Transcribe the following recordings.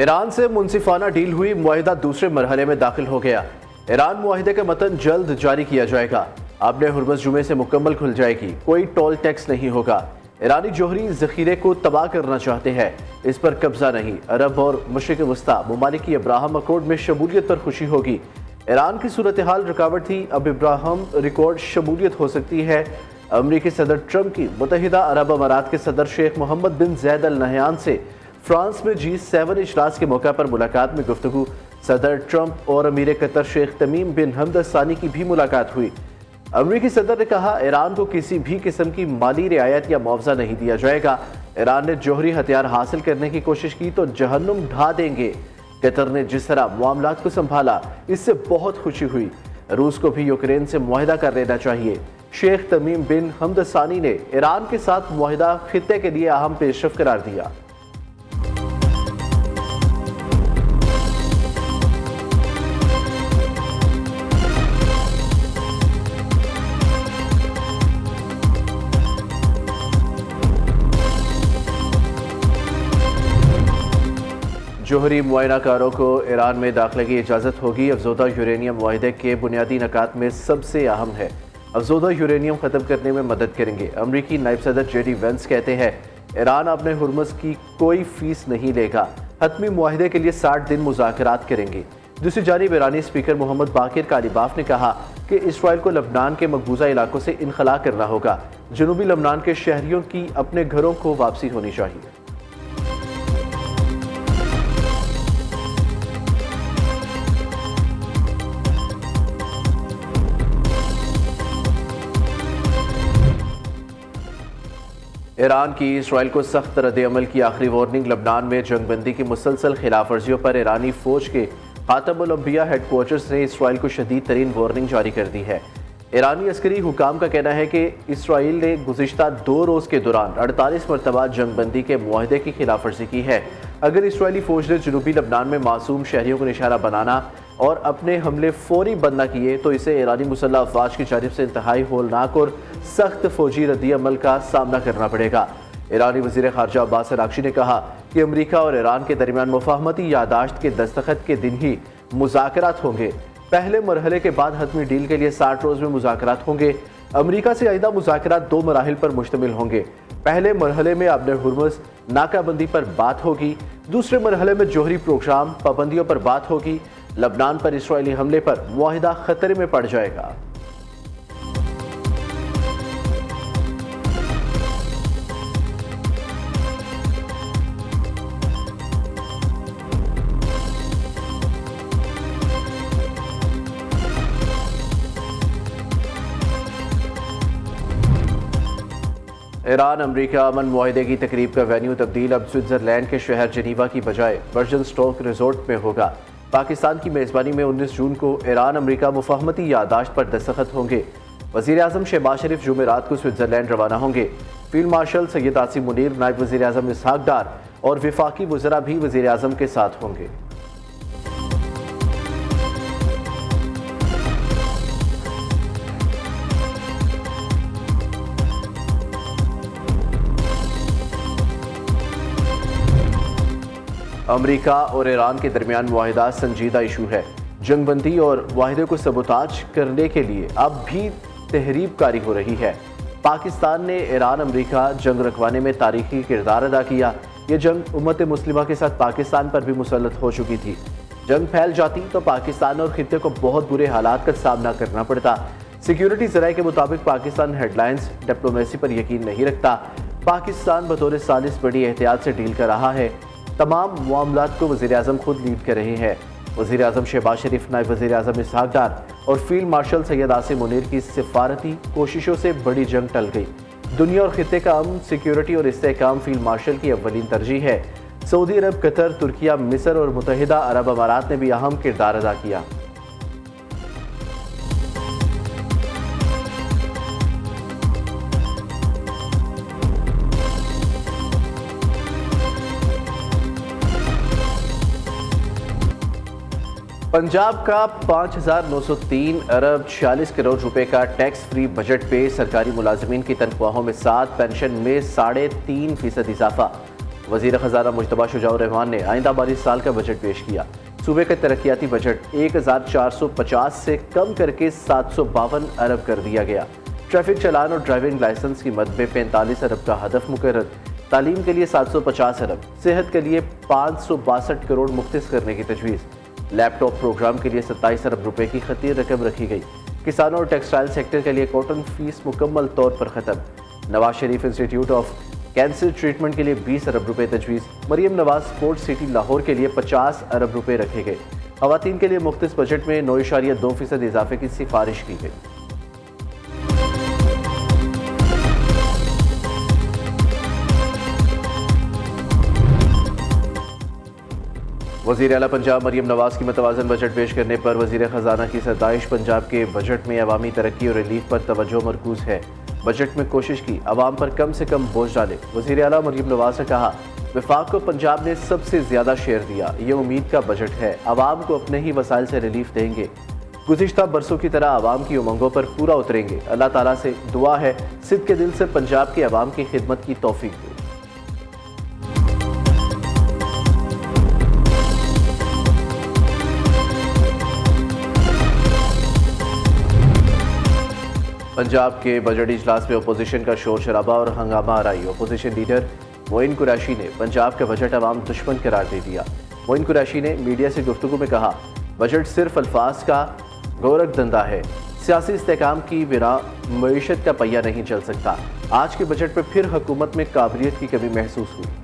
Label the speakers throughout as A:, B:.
A: ایران سے منصفانہ ڈیل ہوئی، معاہدہ دوسرے مرحلے میں داخل ہو گیا۔ ایران معاہدے کا متن جلد جاری کیا جائے گا۔ آبِ ہرمز جمعے سے مکمل کھل جائے گی، کوئی ٹول ٹیکس نہیں ہوگا۔ ایرانی جوہری ذخیرے کو تباہ کرنا چاہتے ہیں، اس پر قبضہ نہیں۔ عرب اور مشرق وسطیٰ ممالک کی ابراہم اکورڈ میں شمولیت پر خوشی ہوگی۔ ایران کی صورتحال رکاوٹ تھی، اب ابراہم ریکارڈ شمولیت ہو سکتی ہے۔ امریکی صدر ٹرمپ کی متحدہ عرب امارات کے صدر شیخ محمد بن زید ال نہیان سے فرانس میں G7 اجلاس کے موقع پر ملاقات میں گفتگو۔ صدر ٹرمپ اور امیر قطر شیخ تمیم بن حمد الثانی کی بھی ملاقات ہوئی۔ امریکی صدر نے کہا، ایران کو کسی بھی قسم کی مالی رعایت یا معاوضہ نہیں دیا جائے گا۔ ایران نے جوہری ہتھیار حاصل کرنے کی کوشش کی تو جہنم ڈھا دیں گے۔ قطر نے جس طرح معاملات کو سنبھالا، اس سے بہت خوشی ہوئی۔ روس کو بھی یوکرین سے معاہدہ کر لینا چاہیے۔ شیخ تمیم بن حمد الثانی نے ایران کے ساتھ معاہدہ خطے کے لیے اہم پیش رفت قرار دیا۔ جوہری معائنہ کاروں کو ایران میں داخلے کی اجازت ہوگی۔ افزودہ یورینیم معاہدے کے بنیادی نکات میں سب سے اہم ہے، افزودہ یورینیم ختم کرنے میں مدد کریں گے۔ امریکی نائب صدر JD وینس کہتے ہیں، ایران اپنے ہرمز کی کوئی فیس نہیں لے گا، حتمی معاہدے کے لیے 60 دن مذاکرات کریں گے۔ دوسری جانب ایرانی اسپیکر محمد باقر کالیباف نے کہا کہ اسرائیل کو لبنان کے مقبوضہ علاقوں سے انخلا کرنا ہوگا۔ جنوبی لبنان کے شہریوں کی اپنے گھروں کو واپسی ہونی چاہیے۔ ایران کی اسرائیل کو سخت رد عمل کی آخری وارننگ۔ لبنان میں جنگ بندی کی مسلسل خلاف ورزیوں پر ایرانی فوج کے خاتم الانبیاء ہیڈ کوارٹرز نے اسرائیل کو شدید ترین وارننگ جاری کر دی ہے۔ ایرانی عسکری حکام کا کہنا ہے کہ اسرائیل نے گزشتہ 2 روز کے دوران 48 مرتبہ جنگ بندی کے معاہدے کی خلاف ورزی کی ہے۔ اگر اسرائیلی فوج نے جنوبی لبنان میں معصوم شہریوں کو نشانہ بنانا اور اپنے حملے فوری بند نہ کیے تو اسے ایرانی مسلح افواج کی جانب سے انتہائی ہولناک اور سخت فوجی ردی عمل کا سامنا کرنا پڑے گا۔ ایرانی وزیر خارجہ عباس عراقچی نے کہا کہ امریکہ اور ایران کے درمیان مفاہمتی یادداشت کے دستخط کے دن ہی مذاکرات ہوں گے۔ پہلے مرحلے کے بعد حتمی ڈیل کے لیے 60 روز میں مذاکرات ہوں گے۔ امریکہ سے آئندہ مذاکرات 2 مراحل پر مشتمل ہوں گے۔ پہلے مرحلے میں آبِ ہرمز ناکہ بندی پر بات ہوگی، دوسرے مرحلے میں جوہری پروگرام پابندیوں پر بات ہوگی۔ لبنان پر اسرائیلی حملے پر معاہدہ خطرے میں پڑ جائے گا۔ ایران امریکہ امن معاہدے کی تقریب کا وینیو تبدیل اب سوئٹزرلینڈ کے شہر جنیوا کی بجائے ورجن سٹوک ریزورٹ میں ہوگا۔ پاکستان کی میزبانی میں 19 جون کو ایران امریکہ مفاہمتی یادداشت پر دستخط ہوں گے۔ وزیر اعظم شہباز شریف جمعرات کو سوئٹزرلینڈ روانہ ہوں گے۔ فیلڈ مارشل سید عاصم منیر، نائب وزیر اعظم اسحاق ڈار اور وفاقی وزراء بھی وزیر اعظم کے ساتھ ہوں گے۔ امریکہ اور ایران کے درمیان معاہدہ سنجیدہ ایشو ہے۔ جنگ بندی اور معاہدے کو سبوتاژ کرنے کے لیے اب بھی تحریب کاری ہو رہی ہے۔ پاکستان نے ایران امریکہ جنگ رکھوانے میں تاریخی کردار ادا کیا۔ یہ جنگ امت مسلمہ کے ساتھ پاکستان پر بھی مسلط ہو چکی تھی۔ جنگ پھیل جاتی تو پاکستان اور خطے کو بہت برے حالات کا سامنا کرنا پڑتا۔ سیکیورٹی ذرائع کے مطابق پاکستان ہیڈ لائنز ڈپلومیسی پر یقین نہیں رکھتا۔ پاکستان بطور ثالث بڑی احتیاط سے ڈیل کر رہا ہے۔ تمام معاملات کو وزیر اعظم خود لیڈ کر رہے ہیں۔ وزیر اعظم شہباز شریف، نائب وزیر اعظم اسحاق ڈار اور فیلڈ مارشل سید عاصم منیر کی سفارتی کوششوں سے بڑی جنگ ٹل گئی۔ دنیا اور خطے کا امن، سیکیورٹی اور استحکام فیلڈ مارشل کی اولین ترجیح ہے۔ سعودی عرب، قطر، ترکیہ، مصر اور متحدہ عرب امارات نے بھی اہم کردار ادا کیا۔ پنجاب کا 5,903 ارب 46 کروڑ روپے کا ٹیکس فری بجٹ پہ سرکاری ملازمین کی تنخواہوں میں 7، پینشن میں 3.5% اضافہ۔ وزیر خزانہ مجتبیٰ شجاع الرحمان نے آئندہ مالی سال کا بجٹ پیش کیا۔ صوبے کا ترقیاتی بجٹ 1450 سے کم کر کے 752 ارب کر دیا گیا۔ ٹریفک چلان اور ڈرائیونگ لائسنس کی مد میں 45 ارب کا ہدف مقرر۔ تعلیم کے لیے 750 ارب، صحت کے لیے 562 کروڑ مختص کرنے کی تجویز۔ لیپ ٹاپ پروگرام کے لیے 27 ارب روپے کی خطیر رقم رکھی گئی۔ کسانوں اور ٹیکسٹائل سیکٹر کے لیے کاٹن فیس مکمل طور پر ختم۔ Nawaz Sharif institute of cancer treatment کے لیے 20 ارب روپے تجویز۔ مریم نواز اسپورٹ سٹی لاہور کے لیے 50 ارب روپے رکھے گئے۔ خواتین کے لیے مختص بجٹ میں 9.2% اضافے کی سفارش کی گئی۔ وزیر اعلیٰ پنجاب مریم نواز کی متوازن بجٹ پیش کرنے پر وزیر خزانہ کی ستائش۔ پنجاب کے بجٹ میں عوامی ترقی اور ریلیف پر توجہ مرکوز ہے۔ بجٹ میں کوشش کی عوام پر کم سے کم بوجھ ڈالے۔ وزیر اعلیٰ مریم نواز نے کہا، وفاق کو پنجاب نے سب سے زیادہ شیئر دیا، یہ امید کا بجٹ ہے، عوام کو اپنے ہی وسائل سے ریلیف دیں گے، گزشتہ برسوں کی طرح عوام کی امنگوں پر پورا اتریں گے۔ اللہ تعالیٰ سے دعا ہے صدق کے دل سے پنجاب کے عوام کی خدمت کی توفیق دے۔ پنجاب کے بجٹ اجلاس میں اپوزیشن کا شور شرابہ اور ہنگامہ آرائی۔ اپوزیشن لیڈر معین قریشی نے پنجاب کا بجٹ عوام دشمن قرار دے دیا۔ معین قریشی نے میڈیا سے گفتگو میں کہا، بجٹ صرف الفاظ کا گورکھ دھندا ہے، سیاسی استحکام کی بنا معیشت کا پہیہ نہیں چل سکتا۔ آج کے بجٹ میں پھر حکومت میں قابلیت کی کمی محسوس ہوئی۔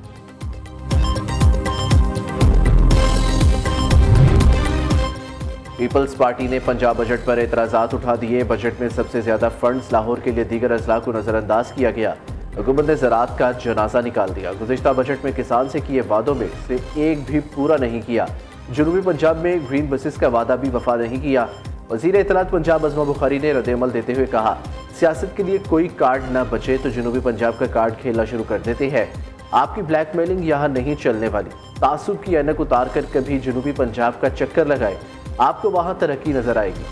A: پیپلز پارٹی نے پنجاب بجٹ پر اعتراضات اٹھا دیے۔ بجٹ میں سب سے زیادہ فنڈز لاہور کے لیے دیگر اضلاع کو نظر انداز کیا گیا۔ حکومت نے زراعت کا جنازہ نکال دیا۔ گزشتہ بجٹ میں کسان سے کیے وعدوں میں سے ایک بھی پورا نہیں کیا۔ جنوبی پنجاب میں گرین بسز کا وعدہ بھی وفا نہیں کیا۔ وزیر اطلاعات پنجاب عظمہ بخاری نے رد عمل دیتے ہوئے کہا، سیاست کے لیے کوئی کارڈ نہ بچے تو جنوبی پنجاب کا کارڈ کھیلنا شروع کر دیتے ہیں۔ آپ کی بلیک میلنگ یہاں نہیں چلنے والی۔ تعصب کی اینک اتار کر کبھی جنوبی پنجاب کا چکر لگائے، آپ کو وہاں ترقی نظر آئے گی۔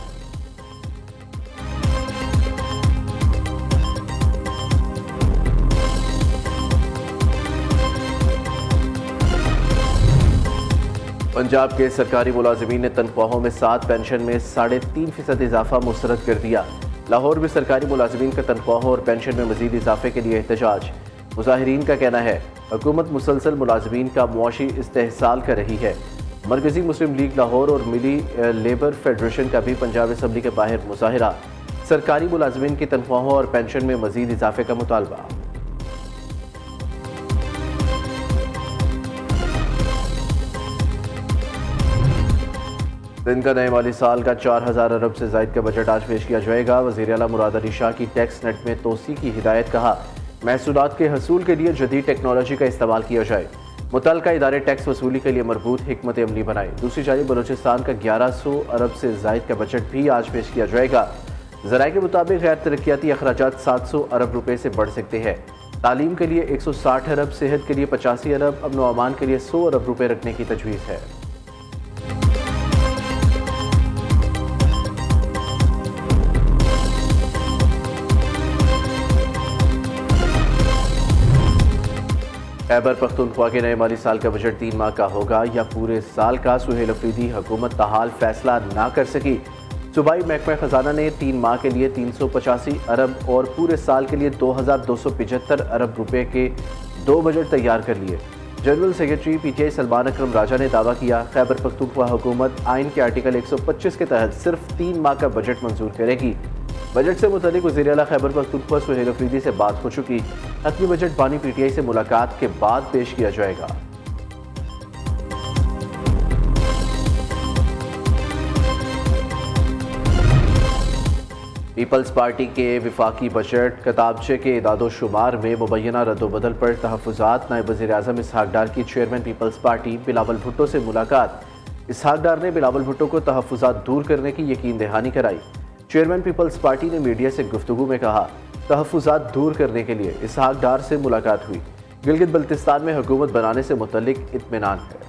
A: پنجاب کے سرکاری ملازمین نے تنخواہوں میں 7 پینشن میں 3.5% اضافہ مسترد کر دیا۔ لاہور میں سرکاری ملازمین کا تنخواہوں اور پینشن میں مزید اضافے کے لیے احتجاج۔ مظاہرین کا کہنا ہے، حکومت مسلسل ملازمین کا معاشی استحصال کر رہی ہے۔ مرکزی مسلم لیگ لاہور اور ملی لیبر فیڈریشن کا بھی پنجاب اسمبلی کے باہر مظاہرہ۔ سرکاری ملازمین کی تنخواہوں اور پینشن میں مزید اضافے کا مطالبہ۔ سندھ کا نئے مالی سال کا 4000 ارب سے زائد کا بجٹ آج پیش کیا جائے گا۔ وزیر اعلیٰ مراد علی شاہ کی ٹیکس نیٹ میں توسیع کی ہدایت۔ کہا، محصولات کے حصول کے لیے جدید ٹیکنالوجی کا استعمال کیا جائے۔ متعلقہ ادارے ٹیکس وصولی کے لیے مربوط حکمت عملی بنائے۔ دوسری جانب بلوچستان کا 1100 ارب سے زائد کا بجٹ بھی آج پیش کیا جائے گا۔ ذرائع کے مطابق غیر ترقیاتی اخراجات 700 ارب روپے سے بڑھ سکتے ہیں۔ تعلیم کے لیے 160 ارب، صحت کے لیے 85 ارب، امن و امان کے لیے 100 ارب روپے رکھنے کی تجویز ہے۔ خیبر پختونخوا کے نئے مالی سال کا بجٹ 3 ماہ کا ہوگا یا پورے سال کا؟ سہیل افریدی، حکومت تاحال فیصلہ نہ کر سکی۔ صوبائی محکمہ خزانہ نے 3 ماہ کے لیے 385 ارب اور پورے سال کے لیے 2275 ارب روپے کے 2 بجٹ تیار کر لیے۔ General secretary P T I Salman Akram Raja نے دعویٰ کیا، خیبر پختونخوا حکومت آئین کے آرٹیکل 125 کے تحت صرف 3 ماہ کا بجٹ منظور کرے گی۔ بجٹ سے متعلق وزیر اعلیٰ خیبر پختونخوا سہیل افریدی سے بات ہو چکی۔ حتمی بجٹ بانی پی ٹی آئی سے ملاقات کے بعد پیش کیا جائے گا۔ پیپلز پارٹی کے وفاقی بجٹ کتابچے کے اعداد و شمار میں مبینہ رد و بدل پر تحفظات۔ نائب وزیر اعظم اسحاق ڈار کی چیئرمین پیپلز پارٹی بلاول بھٹو سے ملاقات۔ اسحاق ڈار نے بلاول بھٹو کو تحفظات دور کرنے کی یقین دہانی کرائی۔ چیئرمین پیپلز پارٹی نے میڈیا سے گفتگو میں کہا، تحفظات دور کرنے کے لیے اسحاق ڈار سے ملاقات ہوئی۔ گلگت بلتستان میں حکومت بنانے سے متعلق اطمینان ہے۔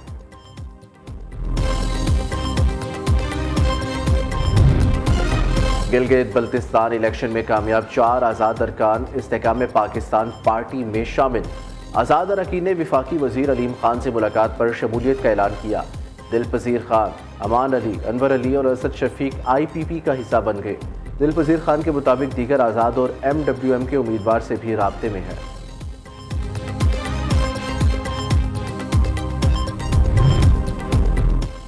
A: گلگت بلتستان الیکشن میں کامیاب 4 آزاد ارکان استحکام پاکستان پارٹی میں شامل۔ آزاد اراکین نے وفاقی وزیر علیم خان سے ملاقات پر شمولیت کا اعلان کیا۔ دلپذیر خان، امان علی، انور علی اور اسد شفیق IPP کا حصہ بن گئے۔ دلپذیر خان کے مطابق دیگر آزاد اور MWM کے امیدوار سے بھی رابطے میں ہیں۔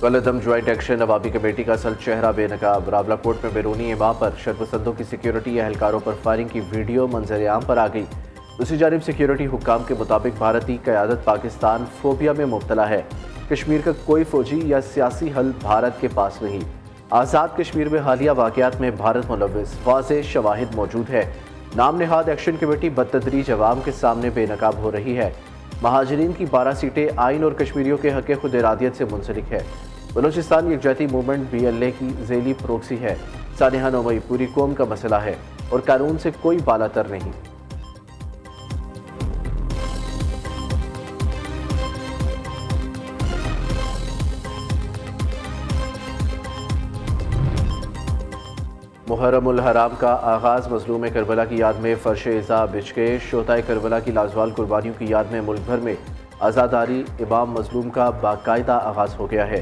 A: کالعدم جوائنٹ ایکشن عوامی کمیٹی کا اصل چہرہ بے نقاب۔ راولاکوٹ میں بیرونی امام پر شرپسندوں کی سیکیورٹی اہلکاروں پر فائرنگ کی ویڈیو منظر عام پر آ گئی۔ دوسری جانب سیکیورٹی حکام کے مطابق بھارتی قیادت پاکستان فوبیا میں مبتلا ہے۔ کشمیر کا کوئی فوجی یا سیاسی حل بھارت کے پاس نہیں۔ آزاد کشمیر میں حالیہ واقعات میں بھارت ملوث، واضح شواہد موجود ہے۔ نام نہاد ایکشن کمیٹی بدتدریج عوام کے سامنے بے نقاب ہو رہی ہے۔ مہاجرین کی 12 سیٹیں آئین اور کشمیریوں کے حق خود ارادیت سے منسلک ہے۔ بلوچستان یکجہتی موومنٹ BLA کی ذیلی پروکسی ہے۔ سانحہ نومئی پوری قوم کا مسئلہ ہے اور قانون سے کوئی بالا تر نہیں۔ محرم الحرام کا آغاز مظلوم کربلا کی یاد میں فرش عزا بچھ گئے۔ شہدائے کربلا کی لازوال قربانیوں کی یاد میں ملک بھر میں عزاداری امام مظلوم کا باقاعدہ آغاز ہو گیا ہے۔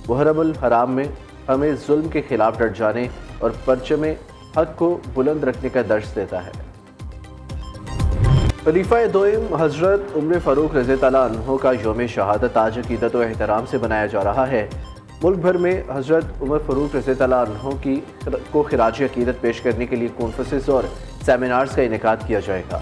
A: محرم الحرام میں ہمیں ظلم کے خلاف ڈٹ جانے اور پرچم حق کو بلند رکھنے کا درس دیتا ہے۔ خلیفہ دوئم حضرت عمر فاروق رضی اللہ عنہ کا یوم شہادت آج عقیدت و احترام سے منایا جا رہا ہے۔ ملک بھر میں حضرت عمر فاروق رضی اللہ عنہ کو خراج عقیدت پیش کرنے کے لیے کانفرنسز اور سیمینارز کا انعقاد کیا جائے گا۔